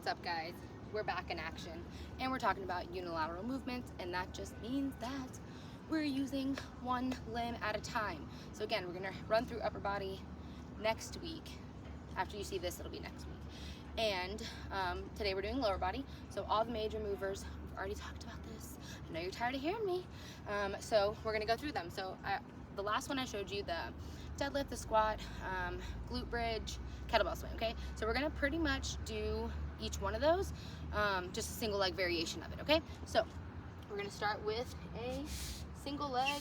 What's up, guys? We're back in action and we're talking about unilateral movements, and that just means that we're using one limb at a time. So again, we're gonna run through upper body next week. After you see this, it'll be next week. And today we're doing lower body. So all the major movers, we've already talked about this. I know you're tired of hearing me. So we're gonna go through them. So the last one I showed you, the deadlift, the squat, glute bridge, kettlebell swing, okay? So we're gonna pretty much do each one of those, just a single leg variation of it, okay? So we're gonna start with a single leg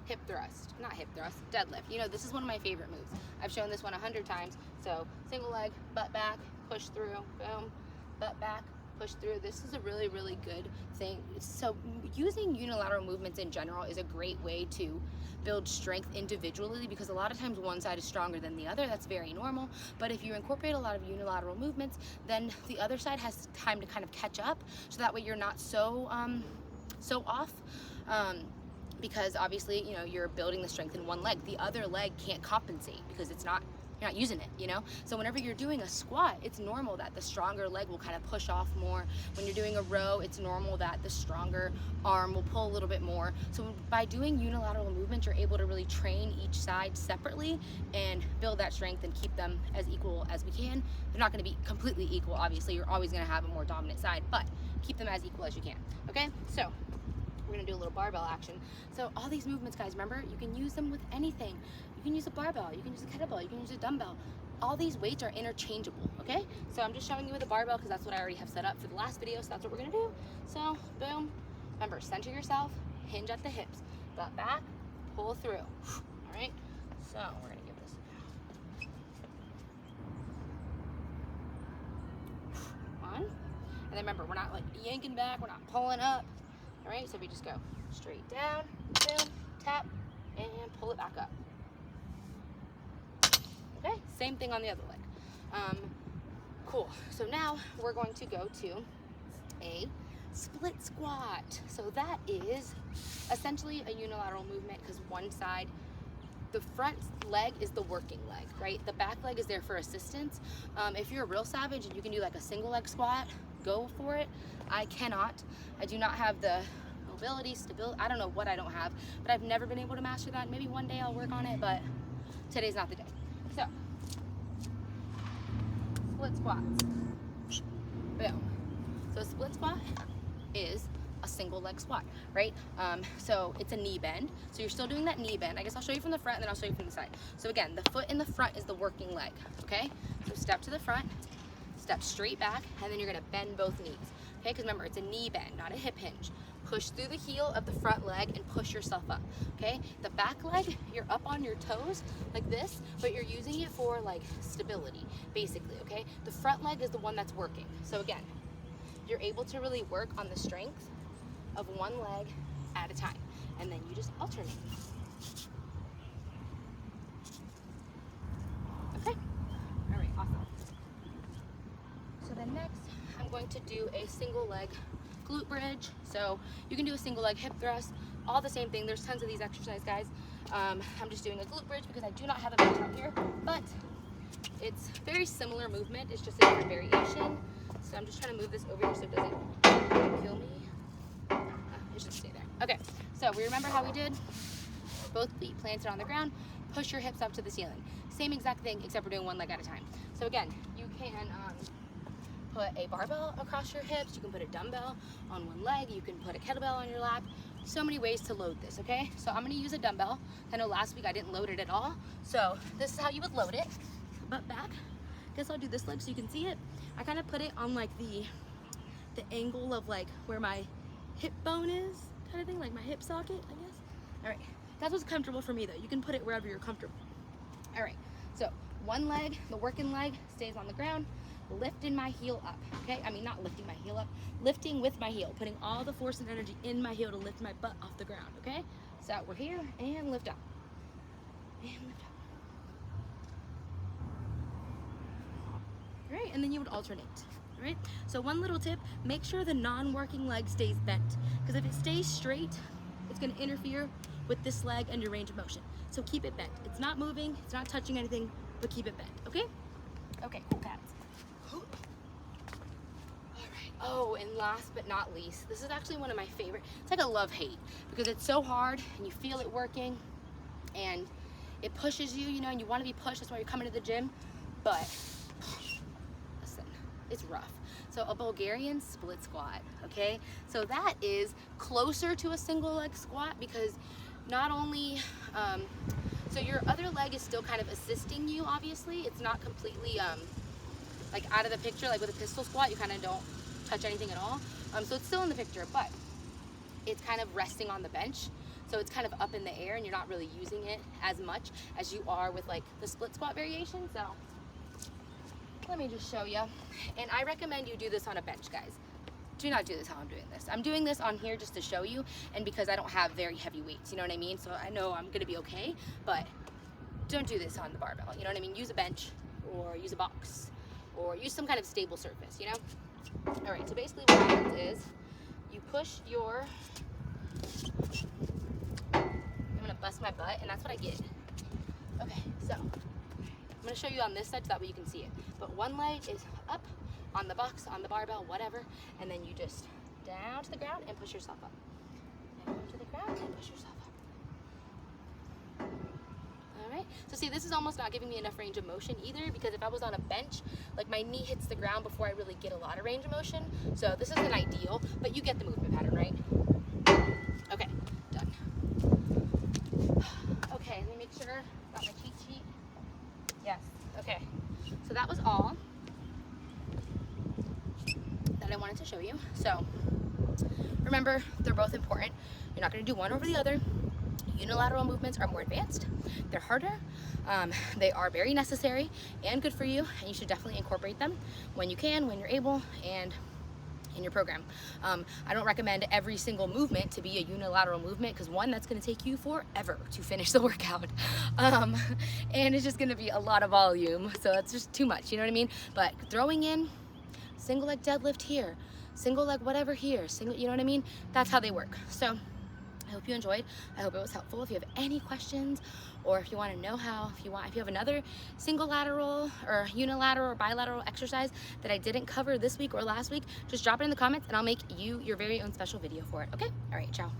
hip thrust, not hip thrust, deadlift. You know, this is one of my favorite moves. I've shown this one 100 times. So single leg, butt back, push through, boom, butt back, push through. This is a really, really good thing. So using unilateral movements in general is a great way to build strength individually, because a lot of times one side is stronger than the other. That's very normal. But if you incorporate a lot of unilateral movements, then the other side has time to kind of catch up, so that way you're not so off. Because obviously, you know, you're building the strength in one leg. The other leg can't compensate because you're not using it, you know? So whenever you're doing a squat, it's normal that the stronger leg will kind of push off more. When you're doing a row, it's normal that the stronger arm will pull a little bit more. So by doing unilateral movements, you're able to really train each side separately and build that strength and keep them as equal as we can. They're not gonna be completely equal, obviously. You're always gonna have a more dominant side, but keep them as equal as you can, okay? So we're gonna do a little barbell action. So all these movements, guys, remember, you can use them with anything. You can use a barbell, you can use a kettlebell, you can use a dumbbell. All these weights are interchangeable, okay? So I'm just showing you with a barbell because that's what I already have set up for the last video, so that's what we're gonna do. So, boom. Remember, center yourself, hinge at the hips, butt back, pull through. All right? So we're gonna give this one. And then remember, we're not like yanking back, we're not pulling up. All right, so we just go straight down, boom, tap, and pull it back up. Okay, same thing on the other leg. Cool, so now we're going to go to a split squat. So that is essentially a unilateral movement because one side, the front leg is the working leg, right? The back leg is there for assistance. If you're a real savage and you can do like a single leg squat, go for it. I cannot. I do not have the mobility, stability. I don't know what I don't have, but I've never been able to master that. Maybe one day I'll work on it, but today's not the day. So, split squats. Boom. So split squat is a single leg squat, right? So it's a knee bend. So you're still doing that knee bend. I guess I'll show you from the front and then I'll show you from the side. So again, the foot in the front is the working leg, okay? So step to the front, step straight back, and then you're gonna bend both knees, okay? Because remember, it's a knee bend, not a hip hinge. Push through the heel of the front leg and push yourself up, okay? The back leg, you're up on your toes like this, but you're using it for like stability, basically, okay? The front leg is the one that's working. So again, you're able to really work on the strength of one leg at a time, and then you just alternate. Okay? All right, awesome. So then next, I'm going to do a single leg glute bridge. So you can do a single leg hip thrust, all the same thing. There's tons of these exercises, guys. I'm just doing a glute bridge because I do not have a bench out here, but it's very similar movement. It's just a different variation. So I'm just trying to move this over here so it doesn't kill me. It should stay there. Okay, so we remember how we did? Both feet planted on the ground, push your hips up to the ceiling. Same exact thing, except we're doing one leg at a time. So again, you can put a barbell across your hips, you can put a dumbbell on one leg, you can put a kettlebell on your lap. So many ways to load this, okay? So I'm gonna use a dumbbell. I know last week I didn't load it at all. So this is how you would load it. Butt back. Guess I'll do this leg so you can see it. I kind of put it on like the angle of like where my hip bone is, kind of thing, like my hip socket, I guess. All right, that's what's comfortable for me though. You can put it wherever you're comfortable. All right, so one leg, the working leg, stays on the ground, lifting my heel up, okay? I mean, not lifting my heel up, lifting with my heel, putting all the force and energy in my heel to lift my butt off the ground, okay? So we're here, and lift up, and lift up. All right, and then you would alternate. All right, so one little tip, make sure the non-working leg stays bent, because if it stays straight, it's gonna interfere with this leg and your range of motion. So keep it bent. It's not moving, it's not touching anything, but keep it bent, okay? Okay, cool cats. Oh, and last but not least, this is actually one of my favorite. It's like a love-hate because it's so hard and you feel it working and it pushes you, you know, and you want to be pushed. That's why you're coming to the gym. But listen, it's rough. So a Bulgarian split squat, okay? So that is closer to a single leg squat because not only, so your other leg is still kind of assisting you, obviously. It's not completely like out of the picture, like with a pistol squat, you kind of don't touch anything at all. So it's still in the picture, but it's kind of resting on the bench. So it's kind of up in the air and you're not really using it as much as you are with like the split squat variation. So let me just show you. And I recommend you do this on a bench, guys. Do not do this how I'm doing this. I'm doing this on here just to show you and because I don't have very heavy weights, you know what I mean? So I know I'm gonna be okay, but don't do this on the barbell, you know what I mean? Use a bench or use a box or use some kind of stable surface, you know? All right, so basically what happens is you push your, I'm gonna bust my butt and that's what I get. Okay, so I'm gonna show you on this side so that way you can see it. But one leg is up on the box, on the barbell, whatever, and then you just down to the ground and push yourself up. Down to the ground and push yourself up. All right, so see, this is almost not giving me enough range of motion either because if I was on a bench, like my knee hits the ground before I really get a lot of range of motion. So this isn't ideal, but you get the movement pattern, right? Okay, done. Okay, let me make sure, got my cheat sheet. Yes, okay. So that was all that I wanted to show you. So remember, they're both important. You're not gonna do one over the other. Unilateral movements are more advanced. They're harder. They are very necessary and good for you, and you should definitely incorporate them when you can, when you're able, and in your program. I don't recommend every single movement to be a unilateral movement because one, that's gonna take you forever to finish the workout. And it's just gonna be a lot of volume, so it's just too much, you know what I mean? But throwing in single leg deadlift here, single leg whatever here, single, you know what I mean? That's how they work. So I hope you enjoyed. I hope it was helpful. If you have any questions or if you want to know how, if you have another single lateral or unilateral or bilateral exercise that I didn't cover this week or last week, just drop it in the comments and I'll make you your very own special video for it. Okay? All right, ciao.